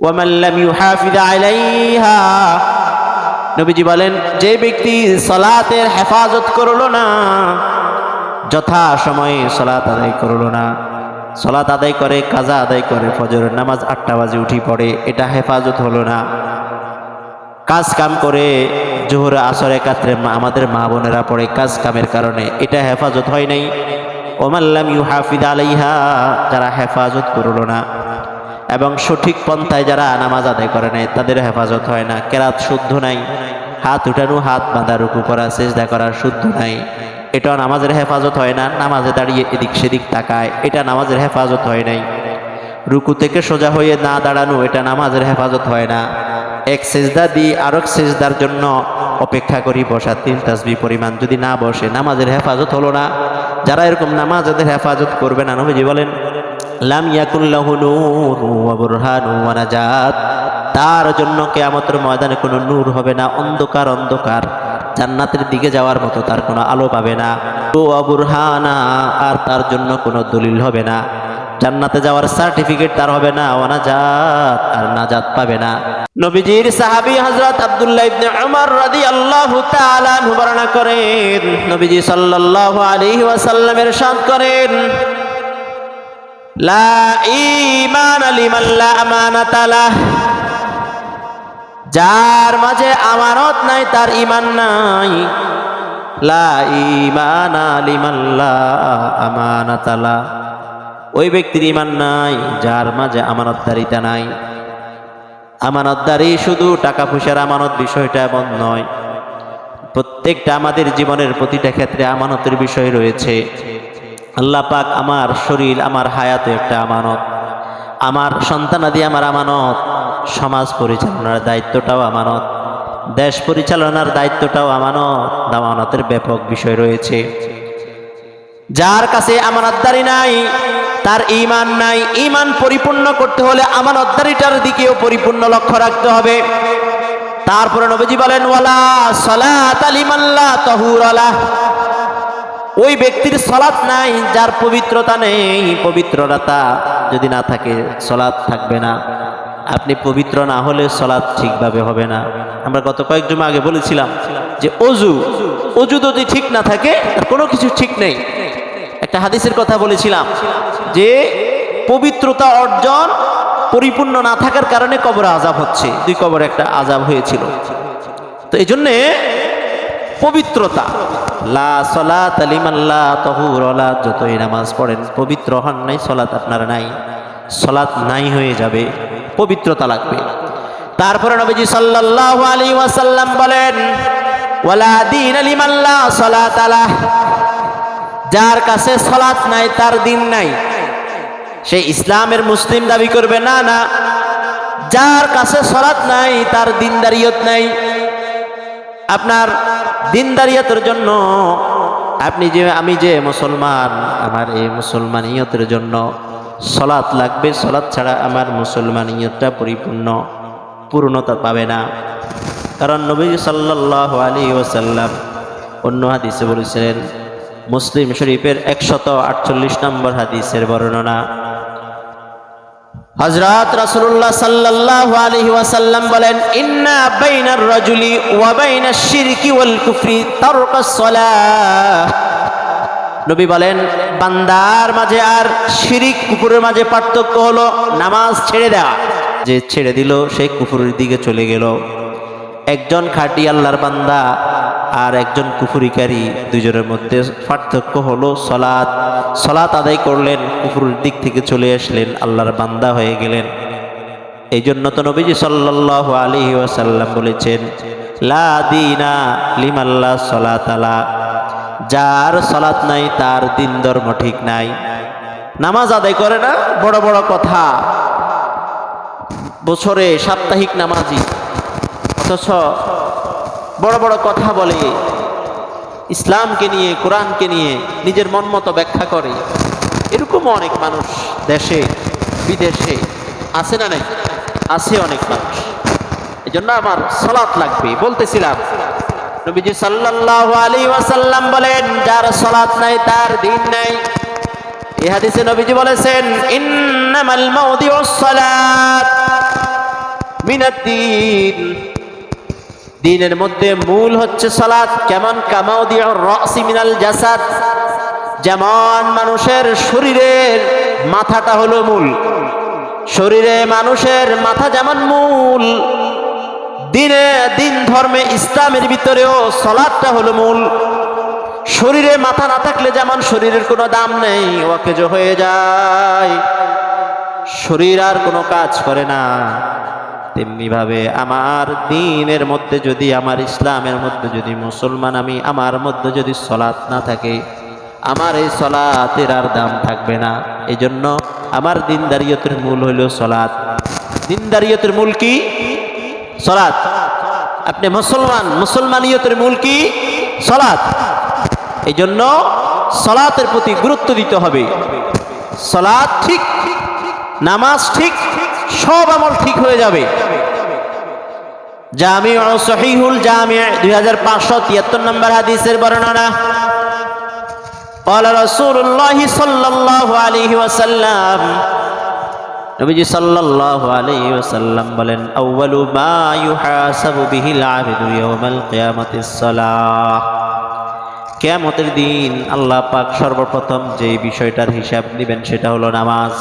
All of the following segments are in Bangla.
ওয়ামান লাম ইউহাফিজ আলাইহা, নবীজি বলেন যে ব্যক্তি সালাতের হেফাজত করলো না, যথা সময়ে সালাত আদায় করলো না, সালাত আদায় করে কাজা আদায় করে ফজরের নামাজ 8টা বাজে উঠি পড়ে, এটা হেফাজত হলো না। কাজ কাম করে জোহর আসর একাত্রে আমাদের মা বোনেরা পড়ে কাজ কামের কারণে, এটা হেফাজত হয় নাই। ওমান লাম ইউহাফিজ আলাইহা, যারা হেফাজত করলো না এবং সঠিক পন্থায় যারা নামাজ আদায় করে নাই, তাদের হেফাজত হয় না। কেরাত শুদ্ধ নাই, হাত উঠানো হাত বাঁধা রুকু করা সেজদা করা শুদ্ধ নাই, এটা নামাজের হেফাজত হয় না। নামাজে দাঁড়িয়ে এদিক সেদিক তাকায়, এটা নামাজের হেফাজত হয় নাই। রুকু থেকে সোজা হয়ে না দাঁড়ানো, এটা নামাজের হেফাজত হয় না। এক সেজদা দিয়ে আরেক সেজদার জন্য অপেক্ষা করি বসা 3 তাসবিহ পরিমাণ, যদি না বসে নামাজের হেফাজত হলো না। যারা এরকম নামাজের হেফাজত করবে না, নবীজি বলেন লাম ইয়াকুল লাহু নূর ওয়া বুরহান ওয়া নাজাত, তার জন্য কিয়ামতের ময়দানে কোনো নূর হবে না, অন্ধকার অন্ধকার, জান্নাতের দিকে যাওয়ার মতো তার কোনো আলো পাবে না। ওয়া বুরহানা, আর তার জন্য কোনো দলিল হবে না, জান্নাতে যাওয়ার সার্টিফিকেট তার হবে না। ওয়া নাজাত, আর নাজাত পাবে না। নবীজির সাহাবী হযরত আব্দুল্লাহ ইবনে উমর রাদিয়াল্লাহু তাআলা আনহু বর্ণনা করেন, নবীজি সাল্লাল্লাহু আলাইহি ওয়াসাল্লাম ইরশাদ করেন, লা ঈমানা লিমান লা আমানাতা লাহ, যার মাঝে আমানত নাই তার ঈমান নাই। লা ঈমানা লিমান লা আমানাতা লাহ, ওই ব্যক্তির ঈমান নাই যার মাঝে আমানতদারিতা নাই। আমানতদারি শুধু টাকা পয়সার আমানত বিষয়টা এমন নয়, প্রত্যেকটা আমাদের জীবনের প্রতিটা ক্ষেত্রে আমানতের বিষয় রয়েছে। আল্লাহ পাক আমার শরীর আমার হায়াতে একটা আমানত, আমার সন্তানাদি আমার আমানত, সমাজ পরিচালনার দায়িত্বটাও আমানত, দেশ পরিচালনার দায়িত্বটাও আমানত। আমানতের ব্যাপক বিষয় রয়েছে। যার কাছে আমানতদারি নাই তার ঈমান নাই। ঈমান পরিপূর্ণ করতে হলে আমানতদারিটার দিকেও পরিপূর্ণ লক্ষ্য রাখতে হবে। তারপরে নবীজি বলেন ওয়ালা সালাতা লিমান লা তাহুরা লাহ, ওই ব্যক্তির সালাত নাই যার পবিত্রতা নেই। পবিত্রতা যদি না থাকে সালাত থাকবে না। আপনি পবিত্র না হলে সালাত ঠিকভাবে হবে না। আমরা গত কয়েক জুমা আগে বলেছিলাম যে অজু যদি ঠিক না থাকে তার কোনো কিছু ঠিক নেই। একটা হাদিসের কথা বলেছিলাম যে পবিত্রতা অর্জন পরিপূর্ণ না থাকার কারণে কবরে আযাব হচ্ছে। 2 কবরে একটা আযাব হয়েছিল। তো এই জন্যে পবিত্রতা, লা সালাতা লিমান লা তাহুরা লাহ, যতই নামাজ পড়েন পবিত্র হন নাই, সালাত আপনার নাই, সালাত নাই হয়ে যাবে, পবিত্রতা লাগবে। তারপরে নবীজি সাল্লাল্লাহু আলাইহি ওয়াসাল্লাম বলেন ওয়ালা দীন লিমান লা সালাতা লাহ, যার কাছে সালাত নাই তার দিন নাই। সে ইসলামের মুসলিম দাবি করবে না, না, যার কাছে সালাত নাই তার দিনদারিয়ত নাই। আপনার দিনদারিয়তের জন্য আপনি যে আমি যে মুসলমান, আমার এই মুসলমানিয়তের জন্য সালাত লাগবে। সালাত ছাড়া আমার মুসলমানিয়তটা পূর্ণতা পাবে না। কারণ নবী সাল্লাল্লাহু আলাইহি ওয়াসাল্লাম অন্য হাদিসে বলেছিলেন, মুসলিম শরীফের 148 নম্বর হাদিসের বর্ণনা, হযরত রাসূলুল্লাহ সাল্লাল্লাহু আলাইহি ওয়াসাল্লাম বলেন ইন্না বাইনার রাজুলি ওয়া বাইনাশ শিরকি ওয়াল কুফরি তারকাস সালাহ। নবী বলেন বান্দার মাঝে আর শিরিক কুফরের মাঝে পার্থক্য হলো নামাজ ছেড়ে দেওয়া। যে ছেড়ে দিল সে কুফরের দিকে চলে গেল। একজন খাঁটি আল্লাহর বান্দা আর একজন কুফরিকারী, দুজনের মধ্যে পার্থক্য হলো সালাত। সালাত আদায় করলেন, কুফরের দিক থেকে চলে আসলেন, আল্লাহর বান্দা হয়ে গেলেন। এই জন্য তো নবীজি সাল্লাল্লাহু আলাইহি ওয়াসাল্লাম বলেছেন লা দীনা লিমান লা সালাতা লাহ, যার সালাত নাই তার দিন ধর্ম ঠিক নাই। নামাজ আদায় করে না, বড় বড় কথা, বছরে সাপ্তাহিক নামাজি, অথচ বড় বড় কথা বলে, ইসলামকে নিয়ে কোরআনকে নিয়ে নিজের মন মতো ব্যাখ্যা করে। এরকমও অনেক মানুষ দেশে বিদেশে আছে না? নাই, আছে অনেক মানুষ। এই জন্য আমার সালাত লাগবে। বলতেছিলাম নবীজি সাল্লাল্লাহু আলাইহি ওয়াসাল্লাম বলেন যার সালাত নাই তার দিন নাই। এই হাদিসে নবীজি বলেছেন ইন্নামাল মাউদিউস সালাত, মিনাদ্দিন, দ্বীনের মধ্যে মূল হচ্ছে সালাত। কেমন কামাউদিউর রাসি মিনাল জাসাদ, যেমন মানুষের শরীরের মাথাটা হলো মূল, শরীরে মানুষের মাথা যেমন মূল, দিন ধর্মে ইসলামের ভিতরেও সালাতটা হলো মূল। শরীরে মাথা না থাকলে যেমন শরীরের কোনো দাম নেই, অকেজ হয়ে যায়, শরীর আর কোনো কাজ করে না, তেমনি ভাবে আমার দ্বীনের মধ্যে যদি, আমার ইসলামের মধ্যে যদি মুসলমান আমি, আমার মধ্যে যদি সালাত না থাকে, আমার এই সালাতের আর দাম থাকবে না। এই জন্য আমার দিনদারিয়তের মূল হইল সালাত। দিনদারিয়তের মূল কি? সালাত। আপনি মুসলমান, মুসলমানিয়তের মূল কি? সালাত। এই জন্য সালাতের প্রতি গুরুত্ব দিতে হবে। সালাত ঠিক, নামাজ ঠিক, সব আমল ঠিক হয়ে যাবে। জামিউ সহিহুল জামি' 2573 নম্বর হাদিসের বর্ণনা। قال رسول الله صلى الله عليه وسلم, নবীজি সাল্লাল্লাহু আলাইহি ওয়াসাল্লাম বলেন, আউয়ালু মা ইউহাসাবু বিহিল আবদু ইয়াউমাল কিয়ামাতিস সালাহ। কিয়ামতের দিন আল্লাহ পাক সর্বপ্রথম যে বিষয়টার হিসাব নেবেন সেটা হলো নামাজ।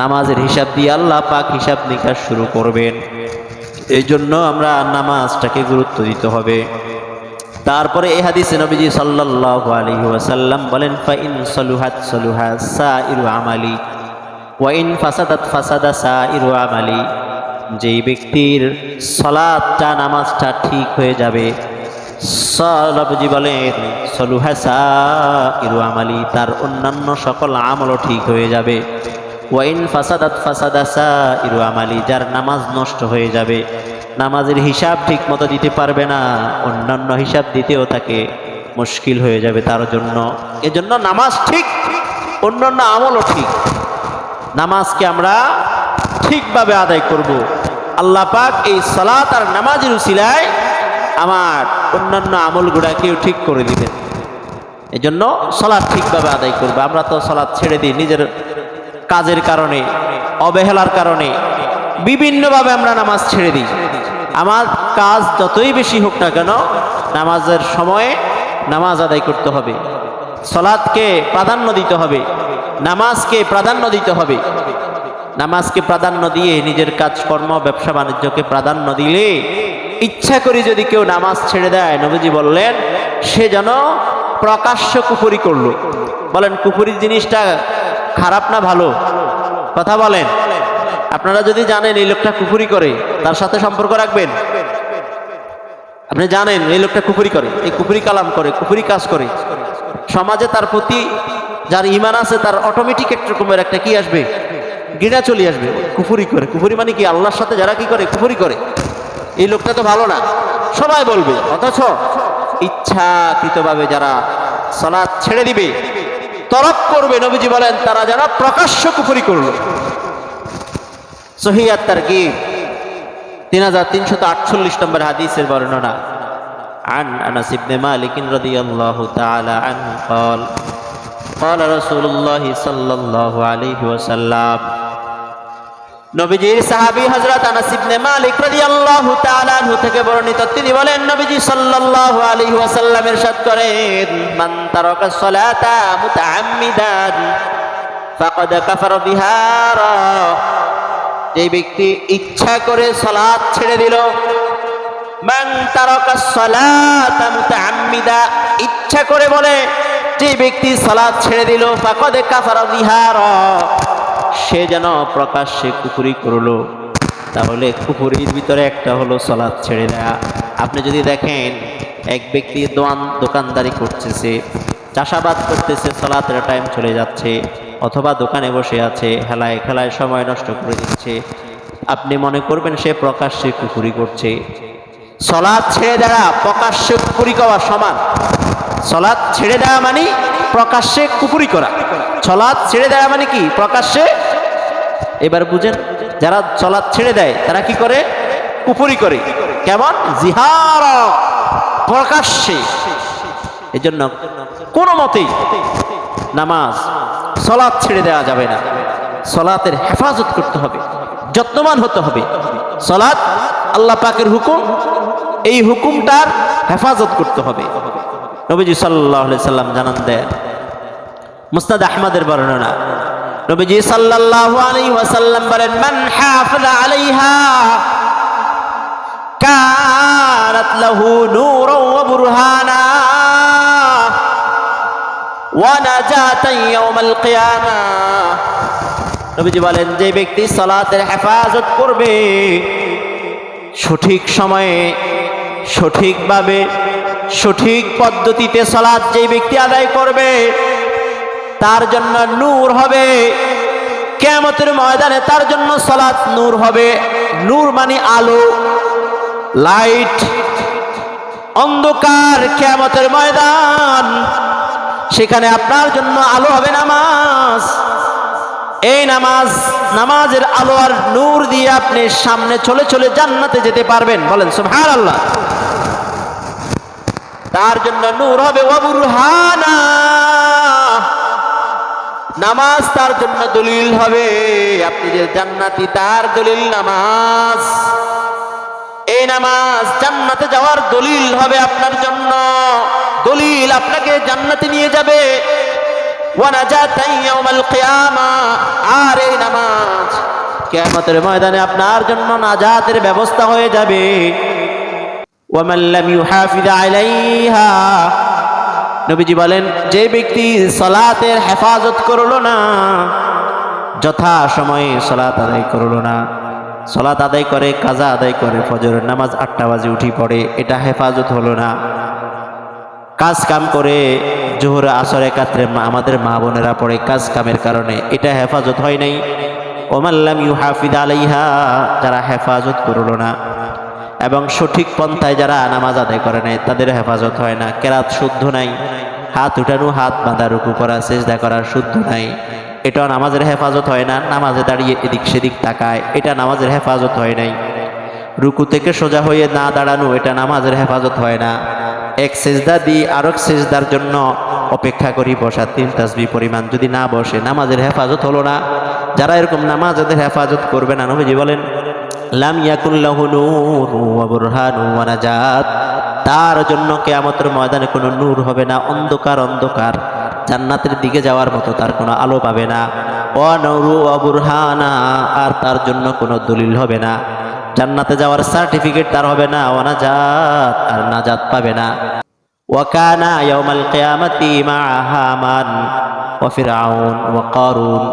নামাজের হিসাব দিয়ে আল্লাহ পাক হিসাব নিকাশ শুরু করবেন। এই জন্য আমরা নামাজটাকে গুরুত্ব দিতে হবে। তারপরে এই হাদিসে নবীজি সাল্লাল্লাহু আলাইহি ওয়াসাল্লাম বলেন, ফাইন সালুহাত সালুহা সাইরু আমালি ওয়া ইন ফাসাদাত ফাসাদা সাইরু আমালি। যেই ব্যক্তির সালাতটা, নামাজটা ঠিক হয়ে যাবে, নবীজি বলেন সালুহা সাইরু আমালি, তার অন্যান্য সকল আমলও ঠিক হয়ে যাবে। ওয়া ইন ফাসাদাত ফাসাদা সাইরু আমালি, যার নামাজ নষ্ট হয়ে যাবে, নামাজের হিসাব ঠিক মতো দিতে পারবে না, অন্যান্য হিসাব দিতেও তাকে মুশকিল হয়ে যাবে তার জন্য। এজন্য নামাজ ঠিক, অন্যান্য আমলও ঠিক। নামাজকে আমরা ঠিকভাবে আদায় করব। আল্লাহ পাক এই সালাত আর নামাজের উসিলায় আমার অন্যান্য আমলগুলোকেও ঠিক করে দিবেন। এজন্য সালাত ঠিকভাবে আদায় করব। আমরা তো সালাত ছেড়ে দিই নিজের কাজের কারণে, অবহেলার কারণে, বিভিন্নভাবে আমরা নামাজ ছেড়ে দিই। আমার কাজ যতই বেশি হোক না কেন, নামাজের সময়ে নামাজ আদায় করতে হবে, সালাতকে প্রাধান্য দিতে হবে, নামাজকে প্রাধান্য দিতে হবে। নামাজকে প্রাধান্য দিয়ে নিজের কাজকর্ম, ব্যবসা বাণিজ্যকে প্রাধান্য দিলে, ইচ্ছা করে যদি কেউ নামাজ ছেড়ে দেয়, নবীজি বললেন সে যেন প্রকাশ্য কুফরি করলো। বলেন কুফরির জিনিসটা খারাপ না ভালো? কথা বলেন। আপনারা যদি জানেন এই লোকটা কুফরি করে, তার সাথে সম্পর্ক রাখবেন? আপনি জানেন এই লোকটা কুফরি করে, এই কুফরি কালাম করে, কুফরি কাজ করে, সমাজে তার প্রতি যার ঈমান আছে তার অটোমেটিক একরকমের একটা কি আসবে? ঘৃণা চলে আসবে। কুফরি করে, কুফরি মানে কি? আল্লাহর সাথে যারা কি করে? কুফরি করে। এই লোকটা তো ভালো না, সবাই বলবে। অথচ ইচ্ছাকৃতভাবে যারা সালাত ছেড়ে দিবে, তরক করবে, নবীজি বলেন তারা যারা প্রকাশ্য কুফরি করলো। সহিহ আত-তারগীব 3348 নম্বর হাদিসের বর্ণনা। عن أنس بن مالك رضي الله تعالى عنه قال قال رسول الله صلى الله عليه وسلم, নবীজির সাহাবী হযরত আনাস ইবনে মালিক রাদিয়াল্লাহু তাআলা আনহু থেকে বর্ণিত, তিনি বলেন নবীজি সাল্লাল্লাহু আলাইহি ওয়াসাল্লাম ইরশাদ করেন, মান তারাকা সালাতা মুতাআম্মিদান ফাকাদ কাফারা বিহা। যে ব্যক্তি ইচ্ছা করে সালাত ছেড়ে দিল, মান তারাকা সালাতা মুতাআম্মিদা, ইচ্ছা করে বলে যে ব্যক্তি সালাত ছেড়ে দিল, ফাকাদ কাফারা বিহা, সে যেন প্রকাশ্যে কুফরি করলো। তাহলে কুফরির ভিতরে একটা হলো সালাত ছেড়ে দেয়া। আপনি যদি দেখেন এক ব্যক্তি দোকানদারি করতেছে, চাষাবাদ করতেছে, সালাতের টাইম চলে যাচ্ছে, অথবা দোকানে বসে আছে, হেলায় খেলায় সময় নষ্ট করে দিচ্ছে, আপনি মনে করবেন সে প্রকাশ্যে কুফরি করছে। সালাত ছেড়ে দেওয়া প্রকাশ্যে কুফরি করা সমান। সালাত ছেড়ে দেওয়া মানে প্রকাশ্যে কুফরি করা। সালাত ছেড়ে দেওয়া মানে কি? প্রকাশ্যে। এবার বুঝেন, যারা সালাত ছেড়ে দেয় তারা কি করে? কুফরি করে। কেমন? জিহারা, প্রকাশ্যে। এজন্য কোনো মতেই নামাজ, সালাত ছেড়ে দেওয়া যাবে না। সালাতের হেফাজত করতে হবে, যত্নবান হতে হবে। সালাত আল্লাহ পাকের হুকুম, এই হুকুমটার হেফাজত করতে হবে। নবীজি সাল্লাল্লাহু আলাইহি সাল্লাম জানান দেন, মুসনাদ আহমদের বর্ণনা, নবীজি সাল্লাল্লাহু আলাইহি ওয়াসাল্লাম বলেন, মান হাফাযা আলাইহা কানাত লাহু নূরান ওয়া বুরহানা ওয়া নাজাতান ইয়াউমাল কিয়ামাহ। নবীজি বলেন, যে ব্যক্তি সালাতের হেফাজত করবে, সঠিক সময়ে সঠিকভাবে সঠিক পদ্ধতিতে সালাত যে ব্যক্তি আদায় করবে, তার জন্য নূর হবে। কিয়ামতের ময়দানে তার জন্য সালাত নূর হবে। নূর মানে আলো, লাইট। অন্ধকার কিয়ামতের ময়দান, সেখানে আপনার জন্য আলো হবে নামাজ। এই নামাজের আলো আর নূর দিয়ে আপনি সামনে চলে চলে জান্নাতে যেতে পারবেন। বলেন সুবহানাল্লাহ। তার জন্য নূর হবে ওয়া বুরহানা, নামাজ তার জন্য দলিল হবে। আপনি যে জান্নাতি, তার দলিল নামাজ। এই নামাজ জান্নাতে যাওয়ার দলিল হবে আপনার জন্য, দলিল আপনাকে জান্নাতে নিয়ে যাবে। ওয়া নাজাতান ইয়াউমাল কিয়ামাহ, আর এই নামাজ কিয়ামতের ময়দানে আপনার জন্য নাজাতের ব্যবস্থা হয়ে যাবে। ওয়া মান লাম ইউহাফিজ আলাইহা, নবীজি বলেন, যে ব্যক্তি সালাতের হেফাজত করলো না, যথা সময়ে সালাত আদায় করলো না, সালাত আদায় করে কাজা আদায় করে ফজরের নামাজ 8টা বাজে উঠি পড়ে, এটা হেফাজত হলো না। কাজ কাম করে জোহর আসর একাত্রে আমাদের মা বোনেরা পড়ে কাজ কামের কারণে, এটা হেফাজত হয় নাই। ওয়া মান লাম ইউহাফিজ আলাইহা, যারা হেফাজত করলো না এবং সঠিক পন্থায় যারা নামাজ আদায় করে নাই, তাদের হেফাজত হয় না। কেরাত শুদ্ধ নাই, হাত উঠানো, হাত বাঁধা, রুকু করা, সিজদা করার শুদ্ধ নাই, এটা নামাজের হেফাজত হয় না। নামাজে দাঁড়িয়ে এদিক সেদিক তাকায়, এটা নামাজের হেফাজত হয় নাই। রুকু থেকে সোজা হয়ে না দাঁড়ানো, এটা নামাজের হেফাজত হয় না। এক সিজদা দিয়ে আরেক সিজদার জন্য অপেক্ষা করি বসা 3 তাসবিহ পরিমাণ, যদি না বসে, নামাজের হেফাজত হলো না। যারা এরকম নামাজের হেফাজত করবে না, নবীজি বলেন, লাম ইয়াকুন লাহু নূর ওয়া বুরহানু ওয়া নাজাত, তার জন্য কিয়ামতের ময়দানে কোনো নূর হবে না, অন্ধকার অন্ধকার, জান্নাতের দিকে যাওয়ার মতো তার কোনো আলো পাবে না। ওয়া নূরু ওয়া বুরহানা, আর তার জন্য কোনো দলিল হবে না, জান্নাতে যাওয়ার সার্টিফিকেট তার হবে না। ওয়া নাজাত, আর নাজাত পাবে না। ওয়া কানা ইয়াউমাল কিয়ামাতি মা হামান ওয়া ফিরআউন ওয়া কারুন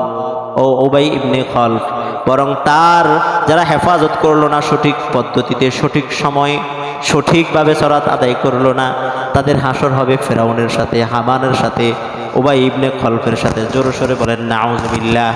ও উবাই ইবনে খলফ, বরং তার যারা হেফাজত করলো না সঠিক পদ্ধতিতে, সঠিক সময়ে সঠিকভাবে সালাত আদায় করলো না, তাদের হাসর হবে ফেরাউনের সাথে, হামানের সাথে, উবাই ইবনে খলফের সাথে। জোরে সোরে বলেন নাউজুবিল্লাহ।